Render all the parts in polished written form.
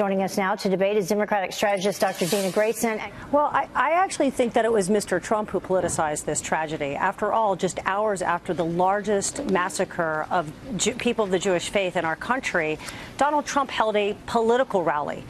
Joining us now to debate is Democratic strategist Dr. Dena Grayson. Well, I actually think that it was Mr. Trump who politicized this tragedy. After all, just hours after the largest massacre of people of the Jewish faith in our country, Donald Trump held a political rally.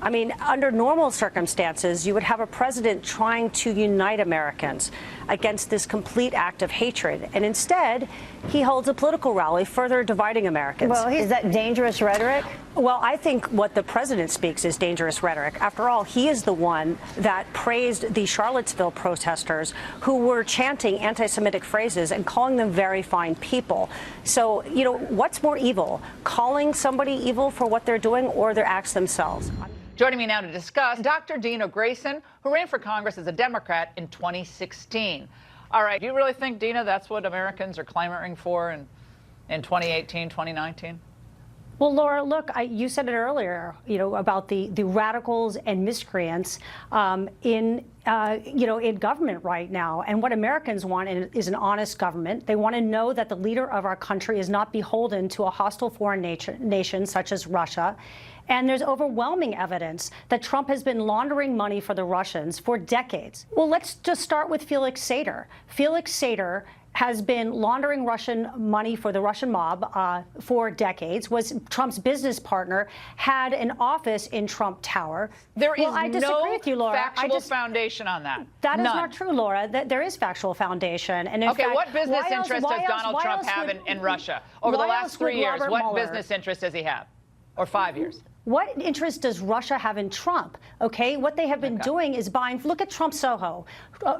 I mean, under normal circumstances, you would have a president trying to unite Americans against this complete act of hatred. And instead, he holds a political rally, further dividing Americans. Well, is that dangerous rhetoric? Well, I think what the president speaks is dangerous rhetoric. After all, he is the one that praised the Charlottesville protesters who were chanting anti-Semitic phrases and calling them very fine people. So, you know, what's more evil, calling somebody evil for what they're doing or their acts themselves? Joining me now to discuss, Dr. Dena Grayson, who ran for Congress as a Democrat in 2016. All right, do you really think, Dena, that's what Americans are clamoring for in 2018, 2019? Well, Laura, look, you said it earlier, you know, about the radicals and miscreants in government right now. And what Americans want is an honest government. They want to know that the leader of our country is not beholden to a hostile foreign nation such as Russia. And there's overwhelming evidence that Trump has been laundering money for the Russians for decades. Well, let's just start with Felix Sater. Felix Sater has been laundering Russian money for the Russian mob for decades, was Trump's business partner, had an office in Trump Tower. There is I disagree no with you, Laura. factual foundation on that. That is None. not true, Laura. There is factual foundation. And in okay, fact, what business interest does Donald Trump have in Russia? Over the last 3 years, what business interest does he have? Or 5 years? What interest does Russia have in Trump? Okay, what they have been doing is buying. Look at Trump Soho.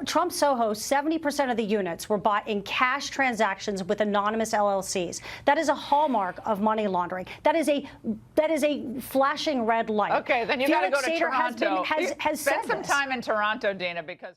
Trump Soho, 70% of the units were bought in cash transactions with anonymous LLCs. That is a hallmark of money laundering. That is a flashing red light. Okay, then you got to go to Felix Sater Toronto. has Spend said some this. time in Toronto, Dena, because